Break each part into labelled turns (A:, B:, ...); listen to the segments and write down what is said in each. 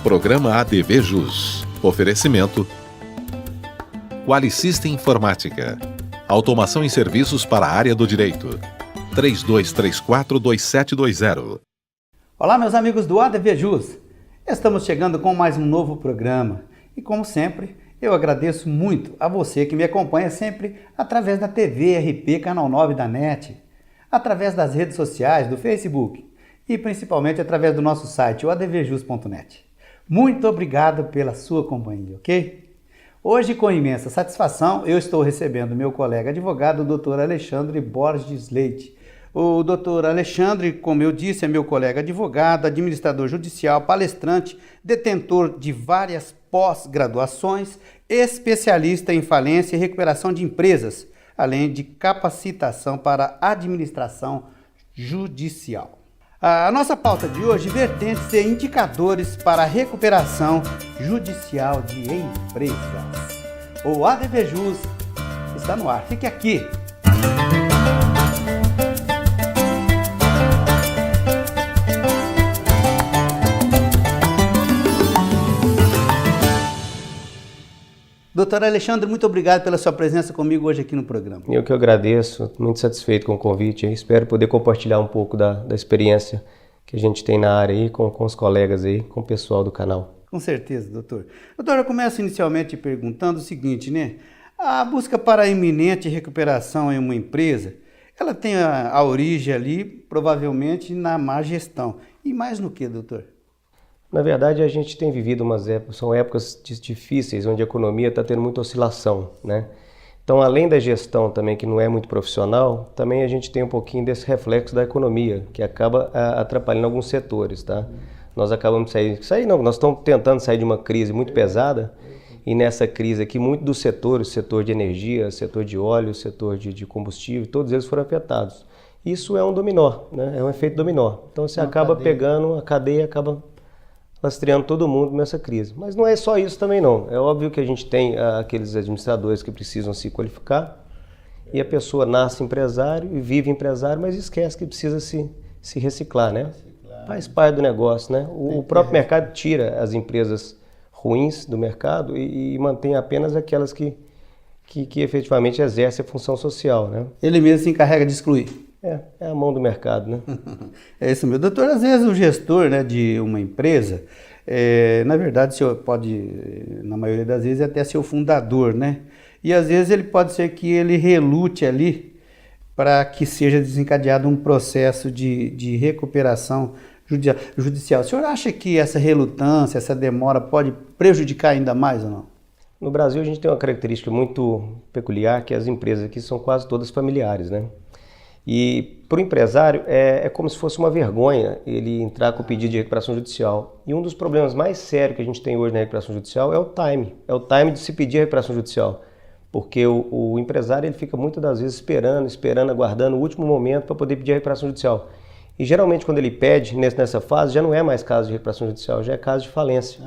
A: Programa ADV Jus. Oferecimento Qualisystem Informática. Automação em serviços para a área do direito. 3234-2720.
B: Olá, meus amigos do ADV Jus. Estamos chegando com mais um novo programa. E como sempre, eu agradeço muito a você que me acompanha sempre através da TV RP Canal 9 da NET, através das redes sociais, do Facebook e principalmente através do nosso site, o advjus.net. Muito obrigado pela sua companhia, ok? Hoje, com imensa satisfação, eu estou recebendo meu colega advogado, o Dr. Alexandre Borges Leite. O Dr. Alexandre, como eu disse, é meu colega advogado, administrador judicial, palestrante, detentor de várias pós-graduações, especialista em falência e recuperação de empresas, além de capacitação para administração judicial. A nossa pauta de hoje, vertentes e indicadores para a recuperação judicial de empresas. O ADV Jus está no ar. Fique aqui. Doutor Alexandre, muito obrigado pela sua presença comigo hoje aqui no programa.
C: Eu que agradeço, muito satisfeito com o convite. Espero poder compartilhar um pouco da experiência que a gente tem na área aí, com os colegas aí, com o pessoal do canal.
B: Com certeza, doutor. Doutor, eu começo inicialmente perguntando o seguinte, né? A busca para a iminente recuperação em uma empresa, ela tem a origem ali, provavelmente, na má gestão. E mais no que, doutor?
C: Na verdade, a gente tem vivido são épocas difíceis, onde a economia está tendo muita oscilação, né? Então, além da gestão também, que não é muito profissional, também a gente tem um pouquinho desse reflexo da economia, que acaba atrapalhando alguns setores, tá? Nós acabamos de nós estamos tentando sair de uma crise muito pesada, e nessa crise aqui, muito dos setores, setor de energia, setor de óleo, setor de combustível, todos eles foram afetados. Isso é um dominó, né? É um efeito dominó. Então, você acaba pegando, a cadeia acaba lastreando todo mundo nessa crise. Mas não é só isso também não. É óbvio que a gente tem aqueles administradores que precisam se qualificar e a pessoa nasce empresário e vive empresário, mas esquece que precisa se reciclar, né? Faz parte do negócio, né? O próprio mercado tira as empresas ruins do mercado e mantém apenas aquelas que efetivamente exercem a função social, né?
B: Ele mesmo se encarrega de excluir.
C: É a mão do mercado, né?
B: É isso mesmo. Doutor, às vezes o gestor, né, de uma empresa, na verdade, o senhor pode, na maioria das vezes, até ser o fundador, né? E às vezes ele pode ser que ele relute ali para que seja desencadeado um processo de recuperação judicial. O senhor acha que essa relutância, essa demora pode prejudicar ainda mais ou não?
C: No Brasil, a gente tem uma característica muito peculiar, que as empresas aqui são quase todas familiares, né? E para o empresário é como se fosse uma vergonha ele entrar com o pedido de recuperação judicial. E um dos problemas mais sérios que a gente tem hoje na recuperação judicial é o time. É o time de se pedir a recuperação judicial. Porque o empresário ele fica muitas das vezes esperando, aguardando o último momento para poder pedir a recuperação judicial. E geralmente quando ele pede nessa fase já não é mais caso de recuperação judicial, já é caso de falência.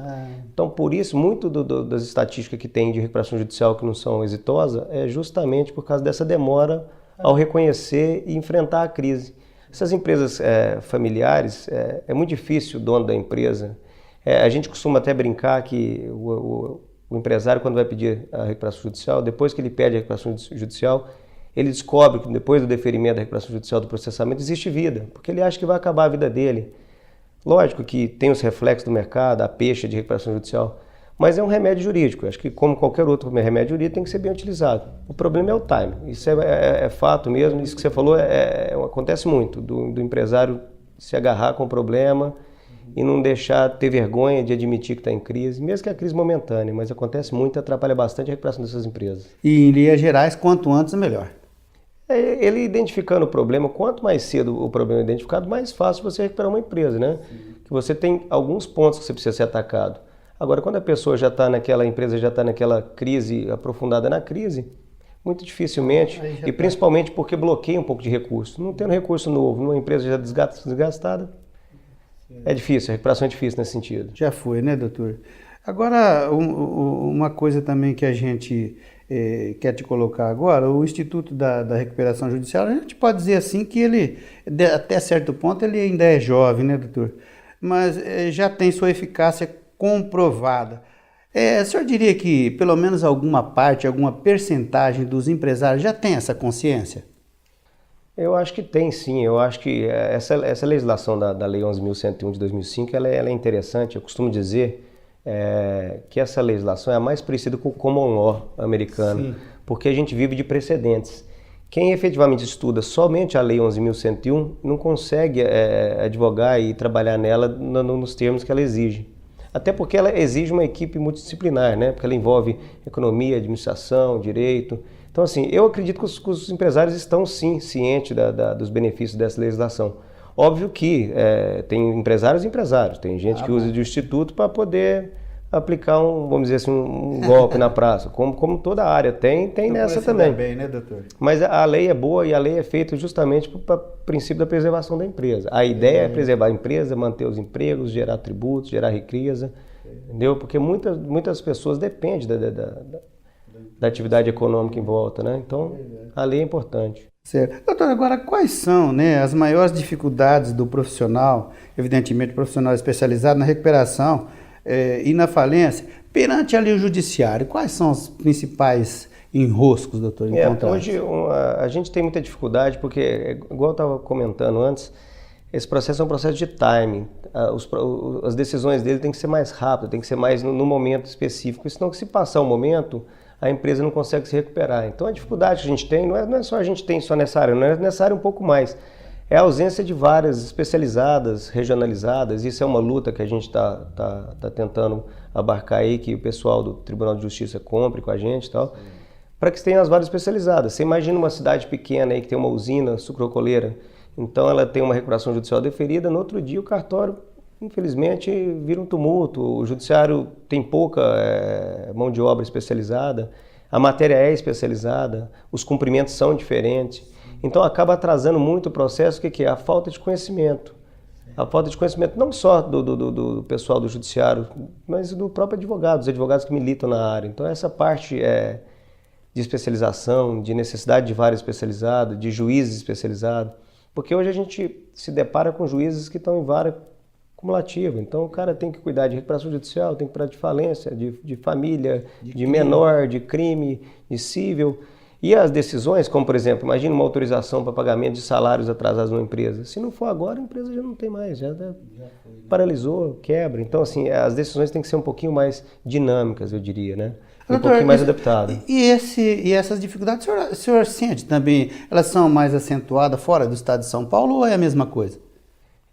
C: Então por isso, muito das estatísticas que tem de recuperação judicial que não são exitosas é justamente por causa dessa demora ao reconhecer e enfrentar a crise. Essas empresas familiares, é muito difícil o dono da empresa. A gente costuma até brincar que o empresário, quando vai pedir a recuperação judicial, depois que ele pede a recuperação judicial, ele descobre que depois do deferimento da recuperação judicial do processamento existe vida, porque ele acha que vai acabar a vida dele. Lógico que tem os reflexos do mercado, a pecha de recuperação judicial, mas é um remédio jurídico. Acho que, como qualquer outro remédio jurídico, tem que ser bem utilizado. O problema é o time. Isso é fato mesmo. Isso que você falou acontece muito, do empresário se agarrar com o problema e não deixar ter vergonha de admitir que está em crise, mesmo que é crise momentânea, mas acontece muito e atrapalha bastante a recuperação dessas empresas.
B: E, em linhas gerais, quanto antes, melhor.
C: Ele identificando o problema, quanto mais cedo o problema é identificado, mais fácil você recuperar uma empresa, né? Que você tem alguns pontos que você precisa ser atacado. Agora, quando a pessoa já está a empresa já está naquela crise, aprofundada na crise, muito dificilmente, e principalmente porque bloqueia um pouco de recurso. Não tendo recurso novo, numa empresa já desgastada, é difícil, a recuperação é difícil nesse sentido.
B: Já foi, né, doutor? Agora, uma coisa também que a gente quer te colocar agora, o Instituto da Recuperação Judicial, a gente pode dizer assim que ele, até certo ponto, ele ainda é jovem, né, doutor? Mas já tem sua eficácia comprovada. O senhor diria que pelo menos alguma parte, alguma percentagem dos empresários já tem essa consciência?
C: Eu acho que tem sim, eu acho que essa legislação da Lei 11.101 de 2005, ela é interessante. Eu costumo dizer que essa legislação é a mais parecida com o common law americano, sim, porque a gente vive de precedentes. Quem efetivamente estuda somente a Lei 11.101 não consegue advogar e trabalhar nela nos termos que ela exige. Até porque ela exige uma equipe multidisciplinar, né? Porque ela envolve economia, administração, direito. Então, assim, eu acredito que os empresários estão, sim, cientes dos benefícios dessa legislação. Óbvio que tem empresários e empresários. Tem gente que usa de instituto para poder aplicar vamos dizer assim, um golpe na praça. Como toda área tem nessa também.
B: Bem, né, doutor?
C: Mas a lei é boa e a lei é feita justamente para o princípio da preservação da empresa. A ideia é preservar a empresa, manter os empregos, gerar tributos, gerar riqueza, entendeu? Porque muitas pessoas dependem da atividade econômica em volta, né? Então, a lei é importante.
B: Certo. Doutor, agora quais são, né, as maiores dificuldades do profissional, evidentemente profissional especializado na recuperação e na falência, perante ali o judiciário? Quais são os principais enroscos, doutor, encontrados?
C: Hoje a gente tem muita dificuldade porque, igual eu estava comentando antes, esse processo é um processo de timing. As decisões dele têm que ser mais rápidas, tem que ser mais no momento específico, senão que se passar o momento, a empresa não consegue se recuperar. Então a dificuldade que a gente tem, não é só a gente tem só nessa área, não é nessa área um pouco mais. É a ausência de varas especializadas, regionalizadas. Isso é uma luta que a gente tá tentando abarcar aí, que o pessoal do Tribunal de Justiça compre com a gente e tal, para que tenha as varas especializadas. Você imagina uma cidade pequena aí que tem uma usina sucrocoleira, então ela tem uma recuperação judicial deferida, no outro dia o cartório, infelizmente, vira um tumulto. O judiciário tem pouca mão de obra especializada, a matéria é especializada, os cumprimentos são diferentes. Então acaba atrasando muito o processo, o que é? A falta de conhecimento. A falta de conhecimento não só do pessoal do judiciário, mas do próprio advogado, os advogados que militam na área. Então essa parte de especialização, de necessidade de vara especializada, de juízes especializados, porque hoje a gente se depara com juízes que estão em vara cumulativa. Então o cara tem que cuidar de recuperação judicial, tem que cuidar de falência, de família, de menor, de crime, de cível. E as decisões, como por exemplo, imagina uma autorização para pagamento de salários atrasados numa empresa. Se não for agora, a empresa já não tem mais, já paralisou, quebra. Então, assim, as decisões têm que ser um pouquinho mais dinâmicas, eu diria, né? Um pouquinho mais adaptadas.
B: E essas dificuldades, o senhor sente também, elas são mais acentuadas fora do estado de São Paulo ou é a mesma coisa?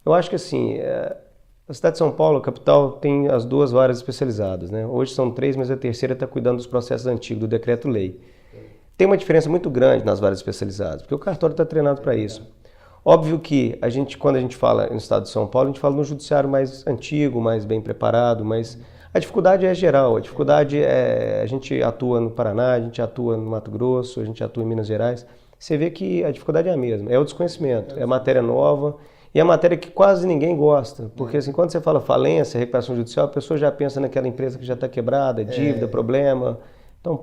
C: Eu acho que assim, a cidade de São Paulo, a capital, tem as duas varas especializadas, né? Hoje são 3, mas a terceira está cuidando dos processos antigos do decreto-lei. Tem uma diferença muito grande nas varas especializadas, porque o cartório está treinado para isso. Óbvio que quando a gente fala no estado de São Paulo, a gente fala no judiciário mais antigo, mais bem preparado, mas a dificuldade é geral. A dificuldade a gente atua no Paraná, a gente atua no Mato Grosso, a gente atua em Minas Gerais. Você vê que a dificuldade é a mesma, é o desconhecimento, é matéria nova e é matéria que quase ninguém gosta, porque assim, quando você fala falência, recuperação judicial, a pessoa já pensa naquela empresa que já está quebrada, dívida, problema. Então,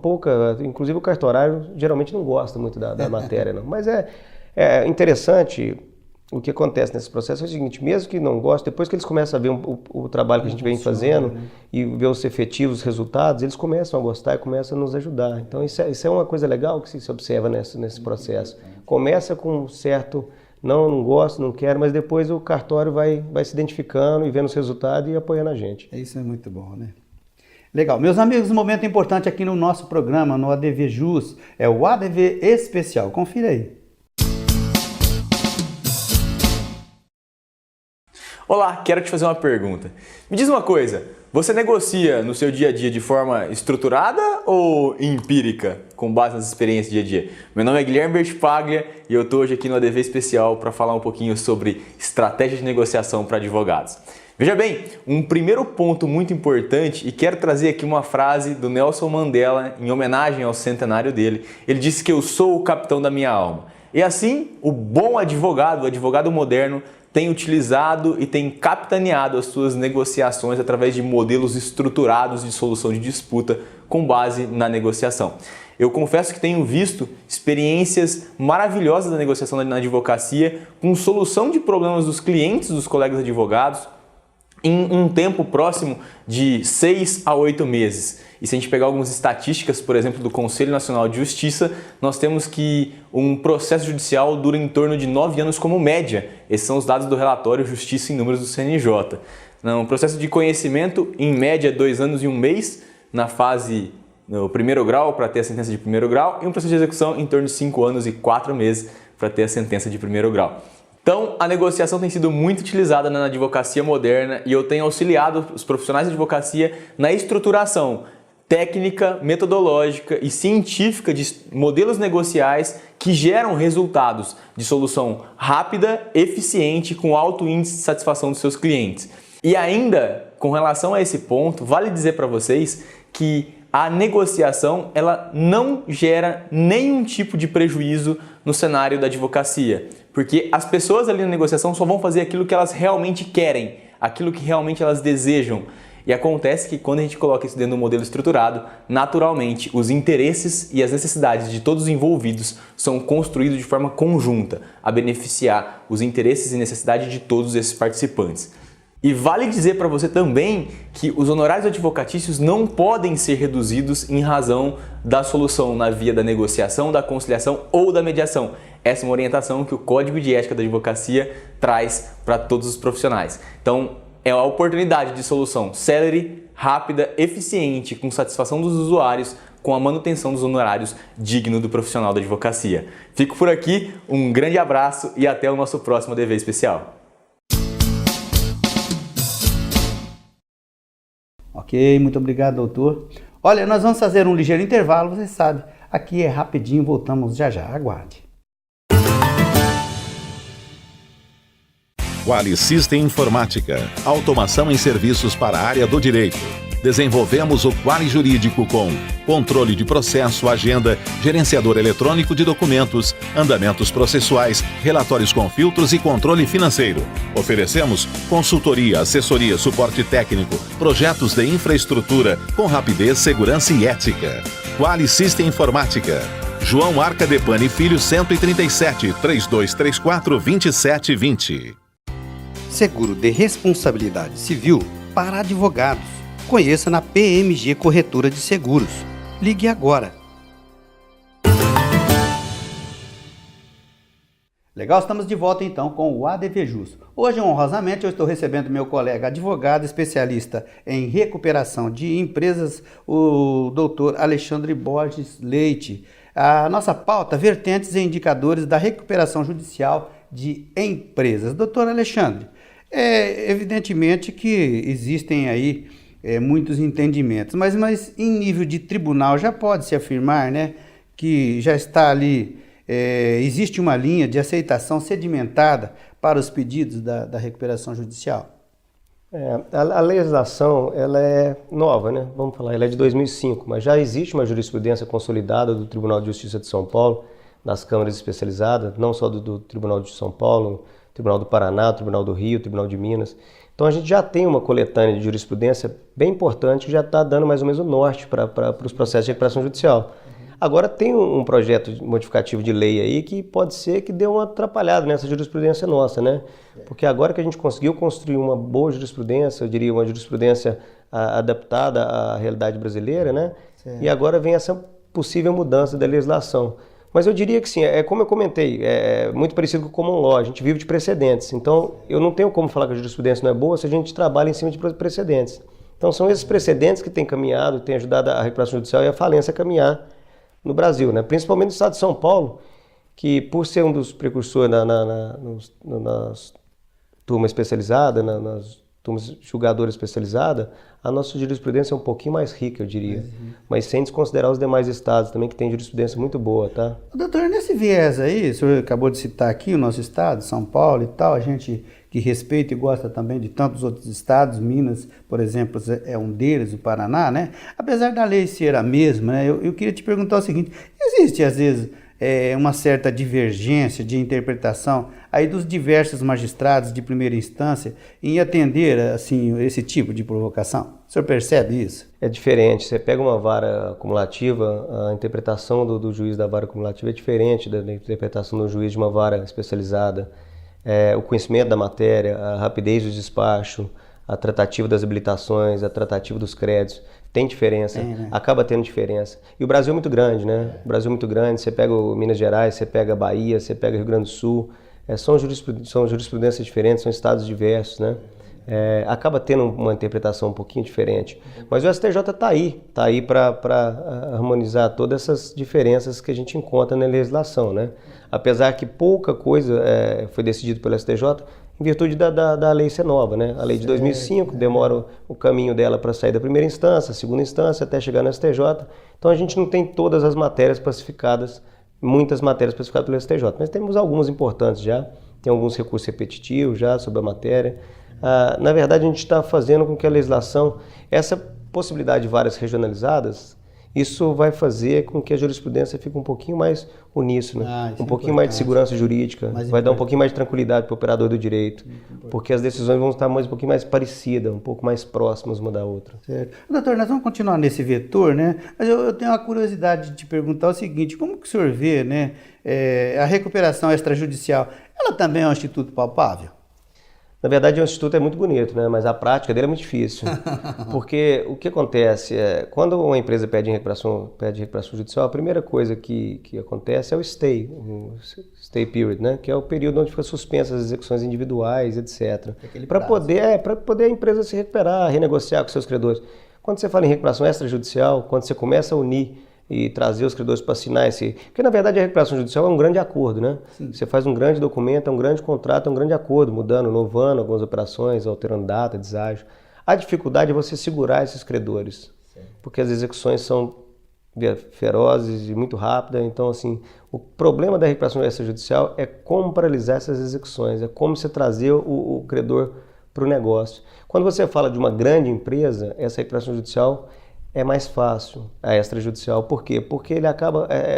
C: inclusive o cartorário geralmente não gosta muito da matéria, não. Mas é interessante o que acontece nesse processo, é o seguinte, mesmo que não goste, depois que eles começam a ver o trabalho que a gente vem fazendo, né, e ver os efetivos resultados, eles começam a gostar e começam a nos ajudar. Então isso é uma coisa legal que se observa nesse processo. Começa com um certo, não gosto, não quero, mas depois o cartório vai se identificando e vendo os resultados e apoiando a gente.
B: Isso é muito bom, né? Legal. Meus amigos, um momento importante aqui no nosso programa, no ADV Jus, é o ADV Especial. Confira aí.
D: Olá, quero te fazer uma pergunta. Me diz uma coisa, você negocia no seu dia a dia de forma estruturada ou empírica, com base nas experiências do dia a dia? Meu nome é Guilherme Bertipaglia e eu estou hoje aqui no ADV Especial para falar um pouquinho sobre estratégia de negociação para advogados. Veja bem, um primeiro ponto muito importante, e quero trazer aqui uma frase do Nelson Mandela em homenagem ao centenário dele. Ele disse que eu sou o capitão da minha alma. E assim, o bom advogado, o advogado moderno, tem utilizado e tem capitaneado as suas negociações através de modelos estruturados de solução de disputa com base na negociação. Eu confesso que tenho visto experiências maravilhosas da negociação na advocacia com solução de problemas dos clientes, dos colegas advogados, em um tempo próximo de 6 a 8 meses. E se a gente pegar algumas estatísticas, por exemplo, do Conselho Nacional de Justiça, nós temos que um processo judicial dura em torno de 9 anos como média. Esses são os dados do relatório Justiça em Números do CNJ. Um processo de conhecimento, em média, 2 anos e 1 mês, na fase no primeiro grau, para ter a sentença de primeiro grau, e um processo de execução em torno de 5 anos e 4 meses, para ter a sentença de primeiro grau. Então, a negociação tem sido muito utilizada na advocacia moderna e eu tenho auxiliado os profissionais de advocacia na estruturação técnica, metodológica e científica de modelos negociais que geram resultados de solução rápida, eficiente, com alto índice de satisfação dos seus clientes. E ainda, com relação a esse ponto, vale dizer para vocês que a negociação ela não gera nenhum tipo de prejuízo no cenário da advocacia, porque as pessoas ali na negociação só vão fazer aquilo que elas realmente querem, aquilo que realmente elas desejam. E acontece que quando a gente coloca isso dentro de um modelo estruturado, naturalmente os interesses e as necessidades de todos os envolvidos são construídos de forma conjunta, a beneficiar os interesses e necessidades de todos esses participantes. E vale dizer para você também que os honorários advocatícios não podem ser reduzidos em razão da solução na via da negociação, da conciliação ou da mediação. Essa é uma orientação que o Código de Ética da Advocacia traz para todos os profissionais. Então, é a oportunidade de solução célere, rápida, eficiente, com satisfação dos usuários, com a manutenção dos honorários digno do profissional da advocacia. Fico por aqui, um grande abraço e até o nosso próximo ADV especial.
B: Ok, muito obrigado, doutor. Olha, nós vamos fazer um ligeiro intervalo, você sabe, aqui é rapidinho, voltamos já já, aguarde.
A: Quali System Informática, automação em serviços para a área do direito. Desenvolvemos o Quali Jurídico com controle de processo, agenda, gerenciador eletrônico de documentos, andamentos processuais, relatórios com filtros e controle financeiro. Oferecemos consultoria, assessoria, suporte técnico, projetos de infraestrutura com rapidez, segurança e ética. Quali System Informática. João Arcadepani Filho 137, 3234-2720.
B: Seguro de responsabilidade civil para advogados. Conheça na PMG Corretora de Seguros. Ligue agora. Legal, estamos de volta então com o ADV Jus. Hoje, honrosamente, eu estou recebendo meu colega advogado especialista em recuperação de empresas, o doutor Alexandre Borges Leite. A nossa pauta, vertentes e indicadores da recuperação judicial de empresas. Doutor Alexandre, evidentemente que existem aí muitos entendimentos, mas em nível de tribunal já pode-se afirmar, né, que já está ali, existe uma linha de aceitação sedimentada para os pedidos da recuperação judicial?
C: A legislação ela é nova, né? Vamos falar, ela é de 2005, mas já existe uma jurisprudência consolidada do Tribunal de Justiça de São Paulo, das câmaras especializadas, não só do Tribunal de São Paulo, Tribunal do Paraná, Tribunal do Rio, Tribunal de Minas. Então a gente já tem uma coletânea de jurisprudência bem importante que já está dando mais ou menos o norte para os processos de recuperação judicial. Agora tem um projeto modificativo de lei aí que pode ser que dê uma atrapalhada nessa jurisprudência nossa, né? Porque agora que a gente conseguiu construir uma boa jurisprudência, eu diria uma jurisprudência adaptada à realidade brasileira, né? E agora vem essa possível mudança da legislação. Mas eu diria que sim, como eu comentei, é muito parecido com o common law, a gente vive de precedentes. Então, eu não tenho como falar que a jurisprudência não é boa se a gente trabalha em cima de precedentes. Então, são esses precedentes que têm caminhado, têm ajudado a recuperação judicial e a falência a caminhar no Brasil, né? Principalmente no estado de São Paulo, que por ser um dos precursores nas turmas especializadas, nas turmas julgadoras especializadas, a nossa jurisprudência é um pouquinho mais rica, eu diria. Mas sem desconsiderar os demais estados também, que tem jurisprudência muito boa, tá?
B: Doutor, nesse viés aí, o senhor acabou de citar aqui o nosso estado, São Paulo e tal, a gente que respeita e gosta também de tantos outros estados, Minas, por exemplo, é um deles, o Paraná, né? Apesar da lei ser a mesma, né, eu queria te perguntar o seguinte, existe às vezes uma certa divergência de interpretação aí dos diversos magistrados de primeira instância em atender assim, esse tipo de provocação? O senhor percebe isso?
C: É diferente. Você pega uma vara acumulativa, a interpretação do juiz da vara acumulativa é diferente da interpretação do juiz de uma vara especializada. O conhecimento da matéria, a rapidez do despacho, A tratativa das habilitações, a tratativa dos créditos, tem diferença, acaba tendo diferença. E o Brasil é muito grande, né? O Brasil é muito grande, você pega o Minas Gerais, você pega a Bahia, você pega o Rio Grande do Sul, são jurisprudências diferentes, são estados diversos, né? Acaba tendo uma interpretação um pouquinho diferente. Mas o STJ está aí para harmonizar todas essas diferenças que a gente encontra na legislação, né? Apesar que pouca coisa foi decidida pelo STJ, em virtude da lei ser nova, né? A lei de 2005 demora o caminho dela para sair da primeira instância, segunda instância, até chegar no STJ. Então a gente não tem todas as matérias pacificadas, muitas matérias pacificadas pelo STJ, mas temos algumas importantes já, tem alguns recursos repetitivos já sobre a matéria. Na verdade, a gente está fazendo com que a legislação, essa possibilidade de varas regionalizadas, isso vai fazer com que a jurisprudência fique um pouquinho mais uníssona, um pouquinho mais de segurança jurídica, vai dar um pouquinho mais de tranquilidade para o operador do direito, porque as decisões vão estar um pouquinho mais parecidas, um pouco mais próximas uma da outra.
B: Certo. Doutor, nós vamos continuar nesse vetor, né? Mas eu tenho uma curiosidade de te perguntar o seguinte, como que o senhor vê, né, a recuperação extrajudicial, ela também é um instituto palpável?
C: Na verdade, o instituto é muito bonito, né? Mas a prática dele é muito difícil. Porque o que acontece quando uma empresa pede recuperação judicial, a primeira coisa que acontece é o stay period, né? Que é o período onde ficam suspensas as execuções individuais, etc. Para poder a empresa se recuperar, renegociar com seus credores. Quando você fala em recuperação extrajudicial, quando você começa a unir e trazer os credores para assinar Porque, na verdade, a recuperação judicial é um grande acordo, né? Sim. Você faz um grande documento, é um grande contrato, é um grande acordo, mudando, inovando algumas operações, alterando data, deságio. A dificuldade é você segurar esses credores, porque as execuções são ferozes e muito rápidas. Então, assim, o problema da recuperação extrajudicial é como paralisar essas execuções, é como você trazer o credor para o negócio. Quando você fala de uma grande empresa, essa recuperação judicial é mais fácil, a extrajudicial. Por quê? Porque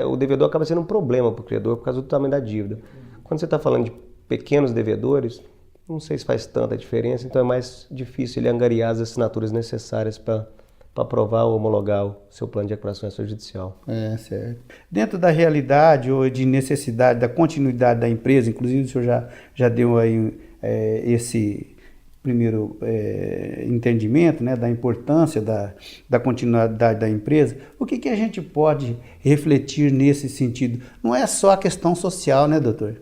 C: o devedor acaba sendo um problema para o credor por causa do tamanho da dívida. Quando você está falando de pequenos devedores, não sei se faz tanta diferença, então é mais difícil ele angariar as assinaturas necessárias para aprovar ou homologar o seu plano de recuperação extrajudicial.
B: Certo. Dentro da realidade ou de necessidade da continuidade da empresa, inclusive o senhor já deu aí esse primeiro entendimento, né, da importância da continuidade da empresa, o que a gente pode refletir nesse sentido? Não é só a questão social, né, doutor?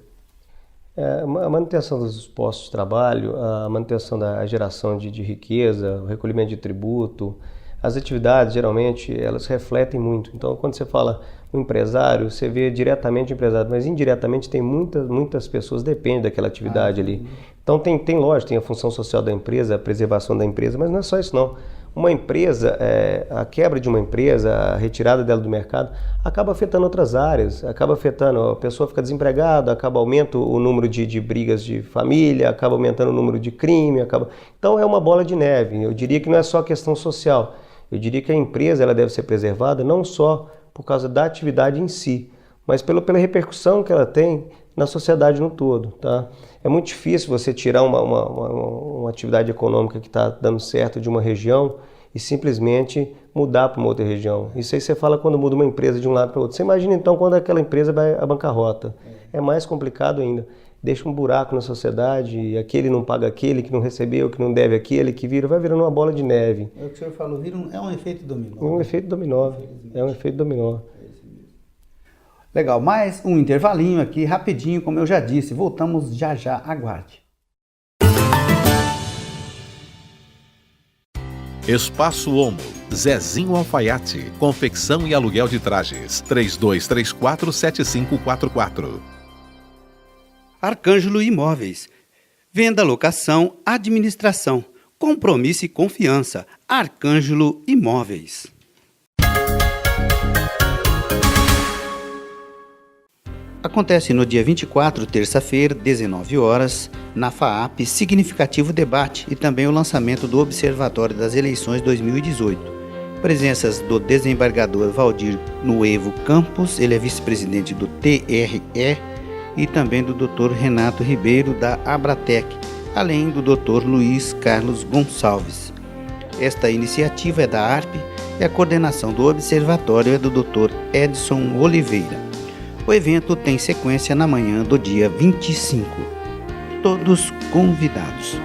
C: A manutenção dos postos de trabalho, a manutenção da geração de riqueza, o recolhimento de tributo, as atividades, geralmente, elas refletem muito. Então, quando você fala um empresário, você vê diretamente o empresário, mas indiretamente tem muitas pessoas que dependem daquela atividade ali. Então, lógico, tem a função social da empresa, a preservação da empresa, mas não é só isso não. Uma empresa, a quebra de uma empresa, a retirada dela do mercado, acaba afetando outras áreas, acaba afetando, a pessoa fica desempregada, acaba aumentando o número de brigas de família, acaba aumentando o número de crime, Então, é uma bola de neve. Eu diria que não é só questão social. Eu diria que a empresa ela deve ser preservada não só por causa da atividade em si, mas pela repercussão que ela tem na sociedade no todo. Tá? É muito difícil você tirar uma atividade econômica que está dando certo de uma região e simplesmente mudar para uma outra região. Isso aí você fala quando muda uma empresa de um lado para o outro. Você imagina então quando aquela empresa vai à bancarrota. É mais complicado ainda. Deixa um buraco na sociedade, e aquele não paga aquele, que não recebeu, que não deve aquele, que vai virando uma bola de neve.
B: É o que o senhor falou, é um efeito dominó.
C: É um efeito dominó, é um efeito dominó.
B: Legal, mais um intervalinho aqui, rapidinho, como eu já disse, voltamos já, aguarde.
A: Espaço Homo, Zezinho Alfaiate, confecção e aluguel de trajes, 3234-7544.
B: Arcângelo Imóveis, venda, locação, administração, compromisso e confiança. Arcângelo Imóveis. Acontece no dia 24, terça-feira, 19 horas, na FAAP, significativo debate e também o lançamento do Observatório das Eleições 2018. Presenças do desembargador Valdir Nuevo Campos, ele é vice-presidente do TRE, e também do Dr. Renato Ribeiro, da Abratec, além do Dr. Luiz Carlos Gonçalves. Esta iniciativa é da ARP e a coordenação do observatório é do Dr. Edson Oliveira. O evento tem sequência na manhã do dia 25. Todos convidados.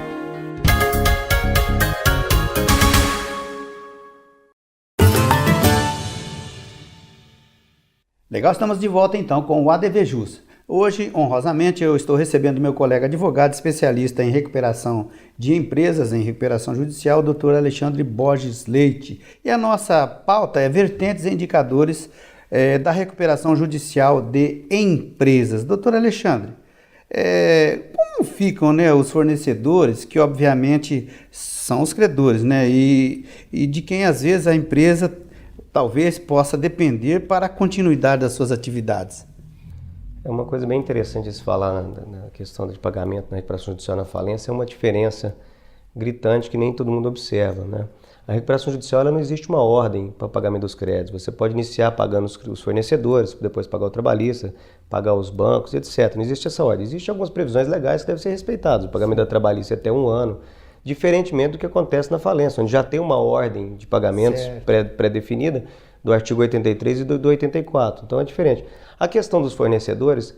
B: Legal, estamos de volta então com o ADV Jus. Hoje, honrosamente, eu estou recebendo meu colega advogado especialista em recuperação de empresas, em recuperação judicial, o Dr. Alexandre Borges Leite. E a nossa pauta é vertentes e indicadores da recuperação judicial de empresas. Dr. Alexandre, como ficam, né, os fornecedores, que obviamente são os credores, né, e de quem às vezes a empresa talvez possa depender para a continuidade das suas atividades?
C: É uma coisa bem interessante se falar na questão de pagamento na recuperação judicial na falência, é uma diferença gritante que nem todo mundo observa, né? A recuperação judicial ela não existe uma ordem para pagamento dos créditos. Você pode iniciar pagando os fornecedores, depois pagar o trabalhista, pagar os bancos, etc. Não existe essa ordem. Existem algumas previsões legais que devem ser respeitadas. O pagamento da trabalhista é até 1 ano, diferentemente do que acontece na falência, onde já tem uma ordem de pagamentos pré-definida do artigo 83 e do 84. Então é diferente. A questão dos fornecedores,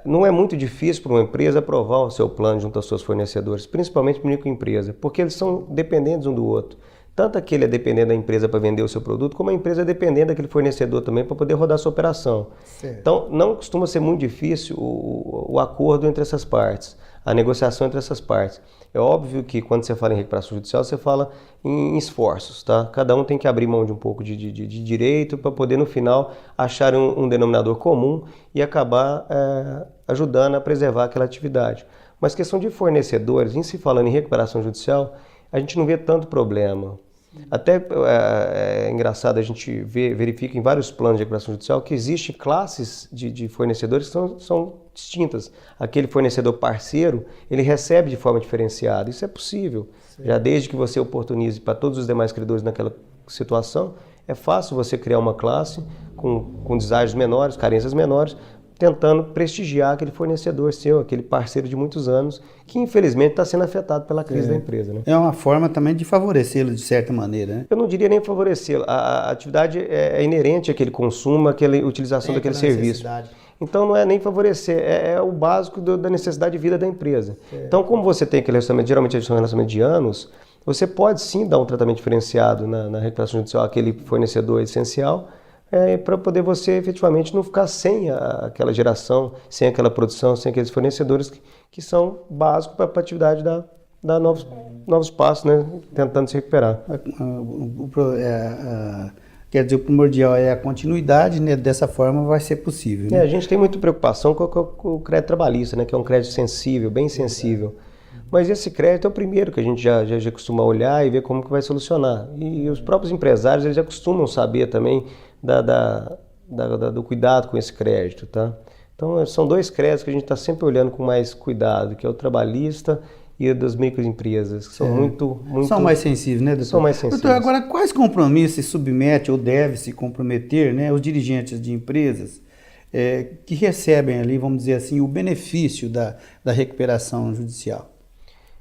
C: não é muito difícil para uma empresa aprovar o seu plano junto aos seus fornecedores, principalmente para microempresa, porque eles são dependentes um do outro. Tanto aquele é dependente da empresa para vender o seu produto, como a empresa é dependente daquele fornecedor também para poder rodar a sua operação. Certo. Então, não costuma ser muito difícil o acordo entre essas partes, a negociação entre essas partes. É óbvio que quando você fala em recuperação judicial, você fala em esforços, tá? Cada um tem que abrir mão de um pouco de direito para poder, no final, achar um denominador comum e acabar ajudando a preservar aquela atividade. Mas questão de fornecedores, em se falando em recuperação judicial, a gente não vê tanto problema. Até é engraçado, a gente verifica em vários planos de recuperação judicial que existem classes de fornecedores que são distintas. Aquele fornecedor parceiro, ele recebe de forma diferenciada. Isso é possível. Sim. Já desde que você oportunize para todos os demais credores naquela situação, é fácil você criar uma classe com deságios menores, carências menores, tentando prestigiar aquele fornecedor seu, aquele parceiro de muitos anos, que infelizmente está sendo afetado pela crise da empresa. Né?
B: É uma forma também de favorecê-lo de certa maneira, né?
C: Eu não diria nem favorecê-lo. A atividade é inerente àquele consumo, àquela utilização daquele serviço. Então não é nem favorecer, é o básico da necessidade de vida da empresa. Então como você tem aquele relacionamento, geralmente é um relacionamento de anos, você pode sim dar um tratamento diferenciado na recuperação judicial àquele fornecedor essencial, para poder você efetivamente não ficar sem aquela geração, sem aquela produção, sem aqueles fornecedores que são básicos para a atividade dar novos passos, né, tentando se recuperar.
B: Quer dizer, o primordial é a continuidade, né? Dessa forma vai ser possível. Né?
C: A gente tem muita preocupação com o crédito trabalhista, né? Que é um crédito sensível, bem sensível. Mas esse crédito é o primeiro que a gente já costuma olhar e ver como que vai solucionar. E os próprios empresários eles já costumam saber também do cuidado com esse crédito, tá? Então são 2 créditos que a gente está sempre olhando com mais cuidado, que é o trabalhista e o das microempresas, que são muito...
B: São mais sensíveis, né, doutor?
C: São mais sensíveis.
B: Doutor, agora quais compromissos se submete ou deve se comprometer, né, os dirigentes de empresas que recebem ali, vamos dizer assim, o benefício da recuperação judicial?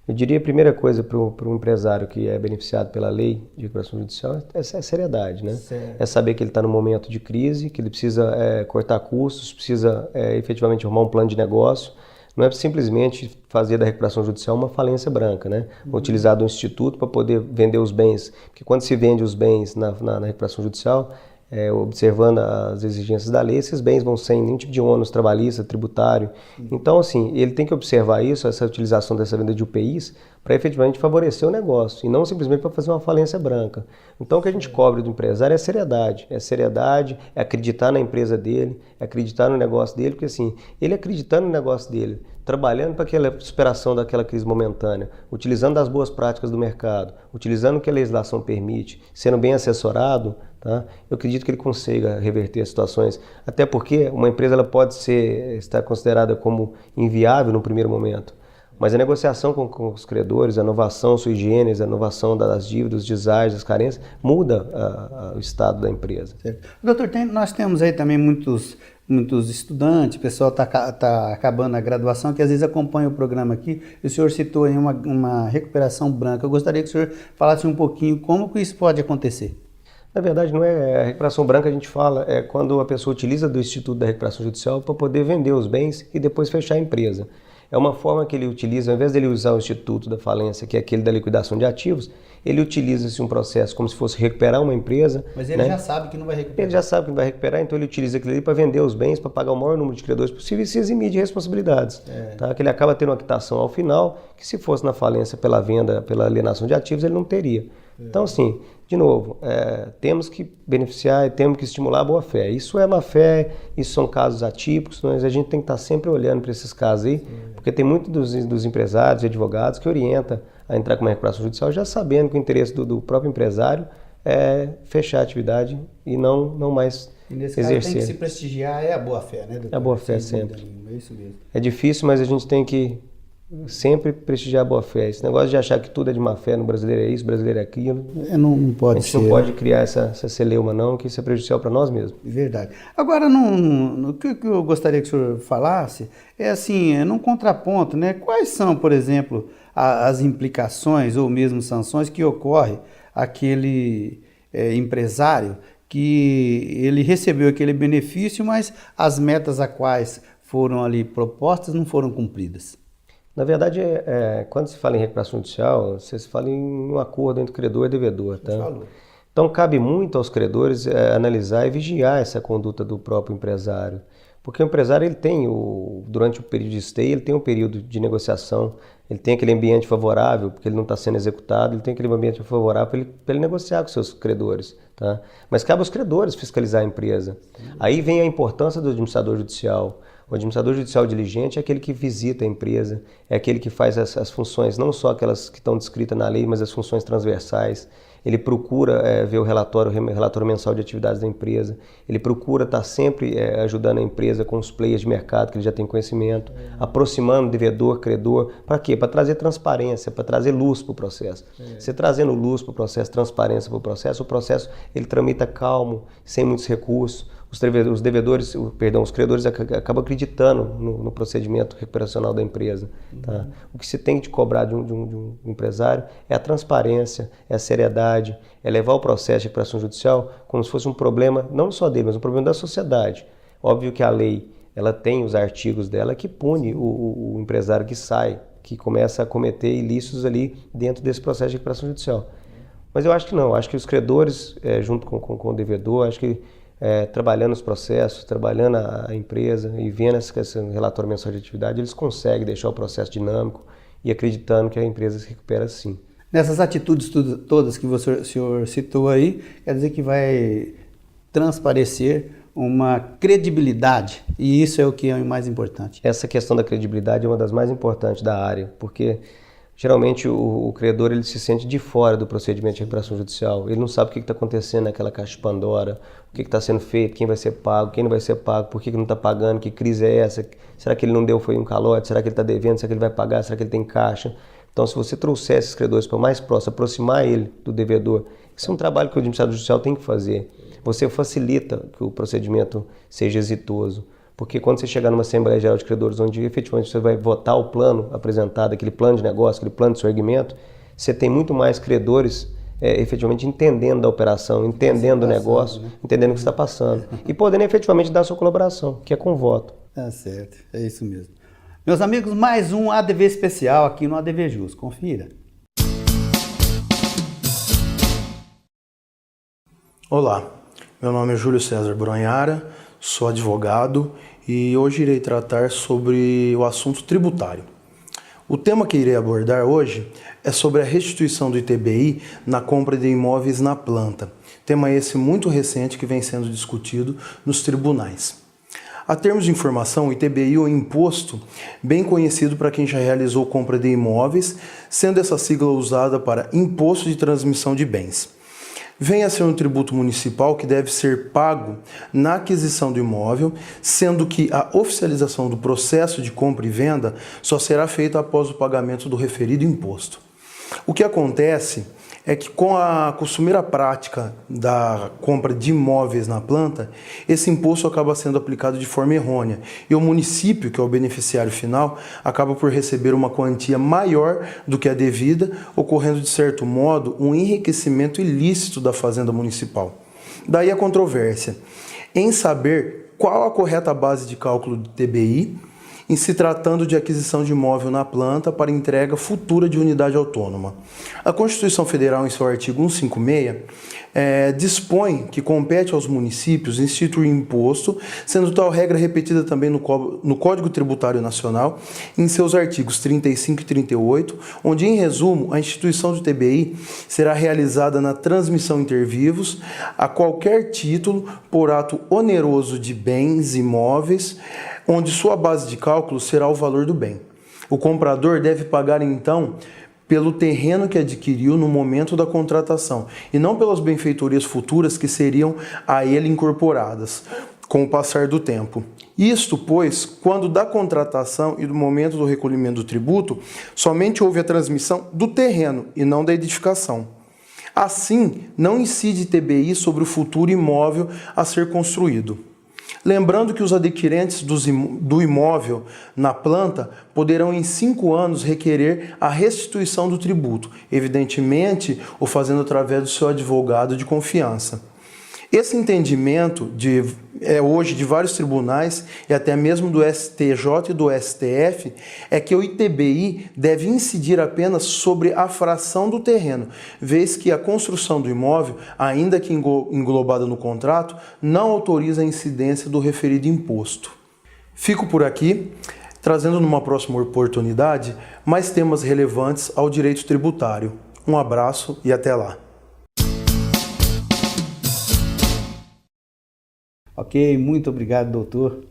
C: Eu diria a primeira coisa para um empresário que é beneficiado pela lei de recuperação judicial é seriedade, né? Certo. É saber que ele está num momento de crise, que ele precisa cortar custos, precisa efetivamente arrumar um plano de negócio. Não é simplesmente fazer da recuperação judicial uma falência branca, né? Utilizar do instituto para poder vender os bens. Porque quando se vende os bens na recuperação judicial, observando as exigências da lei, esses bens vão sem nenhum tipo de ônus trabalhista, tributário. Então, assim, ele tem que observar isso, essa utilização dessa venda de UPIs, para efetivamente favorecer o negócio, e não simplesmente para fazer uma falência branca. Então, o que a gente cobra do empresário é seriedade, é acreditar na empresa dele, é acreditar no negócio dele, porque assim, ele acreditando no negócio dele, trabalhando para aquela superação daquela crise momentânea, utilizando as boas práticas do mercado, utilizando o que a legislação permite, sendo bem assessorado, tá? Eu acredito que ele consiga reverter as situações, até porque uma empresa ela pode estar considerada como inviável no primeiro momento, mas a negociação com os credores, a inovação sui generis, a inovação das dívidas, dos deságios, das carências, muda o estado da empresa.
B: Certo. Doutor, nós temos aí também muitos estudantes, o pessoal está acabando a graduação, que às vezes acompanha o programa aqui, e o senhor citou aí uma recuperação branca. Eu gostaria que o senhor falasse um pouquinho como que isso pode acontecer.
C: Na verdade, não é a recuperação branca, a gente fala, é quando a pessoa utiliza do Instituto da Recuperação Judicial para poder vender os bens e depois fechar a empresa. É uma forma que ele utiliza, ao invés dele usar o instituto da falência, que é aquele da liquidação de ativos, ele utiliza um processo como se fosse recuperar uma empresa.
B: Mas ele já sabe que não vai recuperar.
C: Ele já sabe que não vai recuperar, então ele utiliza aquilo ali para vender os bens, para pagar o maior número de credores possível e se eximir de responsabilidades. Tá? Que ele acaba tendo uma quitação ao final, que se fosse na falência pela venda, pela alienação de ativos, ele não teria. Então, assim, de novo, temos que beneficiar e temos que estimular a boa-fé. Isso é má-fé, isso são casos atípicos, mas a gente tem que estar sempre olhando para esses casos aí, porque tem muitos dos empresários e advogados que orientam a entrar com uma recuperação judicial já sabendo que o interesse do próprio empresário é fechar a atividade e não mais
B: E nesse
C: exercer.
B: caso tem que se prestigiar, a boa-fé, né, doutor?
C: É a boa-fé
B: Sem dúvida
C: sempre.
B: nenhuma, é isso mesmo.
C: É difícil, mas a gente tem que sempre prestigiar a boa-fé. Esse negócio de achar que tudo é de má-fé, no brasileiro é isso, brasileiro é aquilo.
B: Não pode
C: A gente
B: ser.
C: não pode criar essa celeuma não, que isso é prejudicial para nós mesmos.
B: Verdade. Agora, o que eu gostaria que o senhor falasse é assim, num contraponto, né? Quais são, por exemplo, as implicações ou mesmo sanções que ocorre aquele empresário que ele recebeu aquele benefício, mas as metas a quais foram ali propostas não foram cumpridas?
C: Na verdade, quando se fala em recuperação judicial, se fala em um acordo entre credor e devedor. Tá?
B: Falou.
C: Então, cabe muito aos credores analisar e vigiar essa conduta do próprio empresário. Porque o empresário, ele tem, durante o período de stay, ele tem um período de negociação, ele tem aquele ambiente favorável, porque ele não está sendo executado, ele tem aquele ambiente favorável para ele negociar com seus credores. Tá? Mas cabe aos credores fiscalizar a empresa. Aí vem a importância do administrador judicial. O administrador judicial diligente é aquele que visita a empresa, é aquele que faz as funções, não só aquelas que estão descritas na lei, mas as funções transversais. Ele procura ver o relatório mensal de atividades da empresa, ele procura estar sempre ajudando a empresa com os players de mercado que ele já tem conhecimento, aproximando o devedor, credor. Para quê? Para trazer transparência, para trazer luz para o processo. Você trazendo luz para o processo, transparência para o processo ele tramita calmo, sem muitos recursos. Os credores acabam acreditando no procedimento recuperacional da empresa. Tá? O que se tem de cobrar de um empresário é a transparência, é a seriedade, é levar o processo de recuperação judicial como se fosse um problema, não só dele, mas um problema da sociedade. Óbvio que a lei ela tem os artigos dela que pune o empresário que sai, que começa a cometer ilícitos ali dentro desse processo de recuperação judicial. Mas eu acho que não, acho que os credores, junto com o devedor, acho que trabalhando os processos, trabalhando a empresa e vendo esse relatório mensal de atividade, eles conseguem deixar o processo dinâmico e acreditando que a empresa se recupera sim.
B: Nessas atitudes todas que o senhor citou aí, quer dizer que vai transparecer uma credibilidade, e isso é o que é o mais importante.
C: Essa questão da credibilidade é uma das mais importantes da área, porque geralmente o credor ele se sente de fora do procedimento de recuperação judicial. Ele não sabe o que está acontecendo naquela caixa de Pandora, o que está sendo feito, quem vai ser pago, quem não vai ser pago, por que não está pagando, que crise é essa, será que ele não deu foi um calote, será que ele está devendo, será que ele vai pagar, será que ele tem caixa. Então, se você trouxer esses credores para mais próximo, aproximar ele do devedor, isso é um trabalho que o administrador judicial tem que fazer. Você facilita que o procedimento seja exitoso. Porque quando você chegar numa Assembleia Geral de Credores, onde efetivamente você vai votar o plano apresentado, aquele plano de negócio, aquele plano de segmento, você tem muito mais credores efetivamente entendendo da operação, entendendo o negócio, né? Entendendo o que está passando e podendo efetivamente dar a sua colaboração, que é com voto.
B: Tá certo, é isso mesmo. Meus amigos, mais um ADV especial aqui no ADV Jus. Confira.
E: Olá, meu nome é Júlio César Bronhara, sou advogado e hoje irei tratar sobre o assunto tributário. O tema que irei abordar hoje é sobre a restituição do ITBI na compra de imóveis na planta. Tema esse muito recente que vem sendo discutido nos tribunais. A termos de informação, o ITBI é um imposto bem conhecido para quem já realizou compra de imóveis, sendo essa sigla usada para Imposto de Transmissão de Bens. Vem a ser um tributo municipal que deve ser pago na aquisição do imóvel, sendo que a oficialização do processo de compra e venda só será feita após o pagamento do referido imposto. O que acontece é que com a costumeira prática da compra de imóveis na planta, esse imposto acaba sendo aplicado de forma errônea e o município, que é o beneficiário final, acaba por receber uma quantia maior do que a devida, ocorrendo de certo modo um enriquecimento ilícito da fazenda municipal. Daí a controvérsia em saber qual a correta base de cálculo do ITBI, em se tratando de aquisição de imóvel na planta para entrega futura de unidade autônoma. A Constituição Federal, em seu artigo 156, dispõe que compete aos municípios instituir imposto, sendo tal regra repetida também no Código Tributário Nacional, em seus artigos 35 e 38, onde, em resumo, a instituição do TBI será realizada na transmissão inter vivos a qualquer título por ato oneroso de bens imóveis, onde sua base de cálculo será o valor do bem. O comprador deve pagar, então, pelo terreno que adquiriu no momento da contratação e não pelas benfeitorias futuras que seriam a ele incorporadas com o passar do tempo. Isto, pois, quando da contratação e do momento do recolhimento do tributo, somente houve a transmissão do terreno e não da edificação. Assim, não incide TBI sobre o futuro imóvel a ser construído. Lembrando que os adquirentes do imóvel na planta poderão em 5 anos requerer a restituição do tributo, evidentemente o fazendo através do seu advogado de confiança. Esse entendimento hoje de vários tribunais e até mesmo do STJ e do STF é que o ITBI deve incidir apenas sobre a fração do terreno, vez que a construção do imóvel, ainda que englobada no contrato, não autoriza a incidência do referido imposto. Fico por aqui, trazendo numa próxima oportunidade mais temas relevantes ao direito tributário. Um abraço e até lá.
B: Ok, muito obrigado, doutor.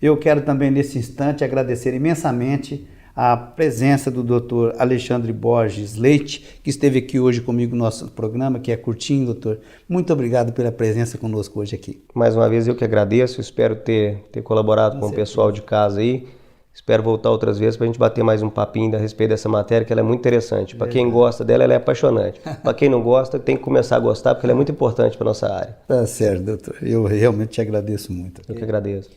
B: Eu quero também, nesse instante, agradecer imensamente a presença do doutor Alexandre Borges Leite, que esteve aqui hoje comigo no nosso programa, que é curtinho, doutor. Muito obrigado pela presença conosco hoje aqui.
C: Mais uma vez eu que agradeço, espero ter colaborado com o pessoal de casa aí. Espero voltar outras vezes para a gente bater mais um papinho a respeito dessa matéria, que ela é muito interessante. Para quem gosta dela, ela é apaixonante. Para quem não gosta, tem que começar a gostar, porque ela é muito importante para a nossa área.
B: Tá certo, doutor. Eu realmente te agradeço muito.
C: Eu que agradeço.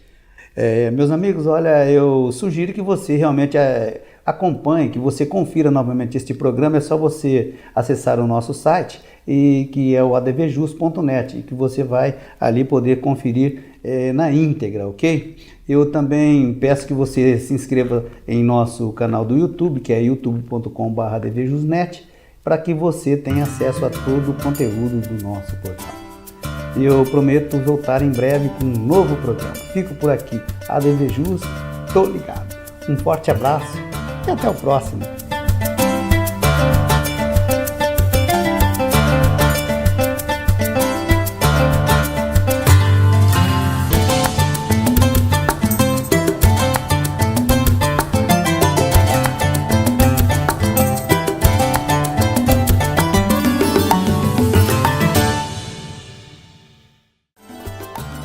B: Meus amigos, olha, eu sugiro que você realmente acompanhe, que você confira novamente este programa. É só você acessar o nosso site, que é o advjus.net, e que você vai ali poder conferir na íntegra, ok? Eu também peço que você se inscreva em nosso canal do YouTube, que é youtube.com/advjusnet, para que você tenha acesso a todo o conteúdo do nosso portal. E eu prometo voltar em breve com um novo programa. Fico por aqui. ADVJus, tô ligado. Um forte abraço e até o próximo.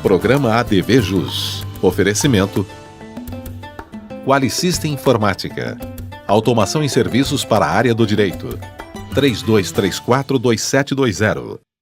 A: Programa ADVJus. Oferecimento Qualisystem Informática. Automação em serviços para a área do direito. 3234-2720.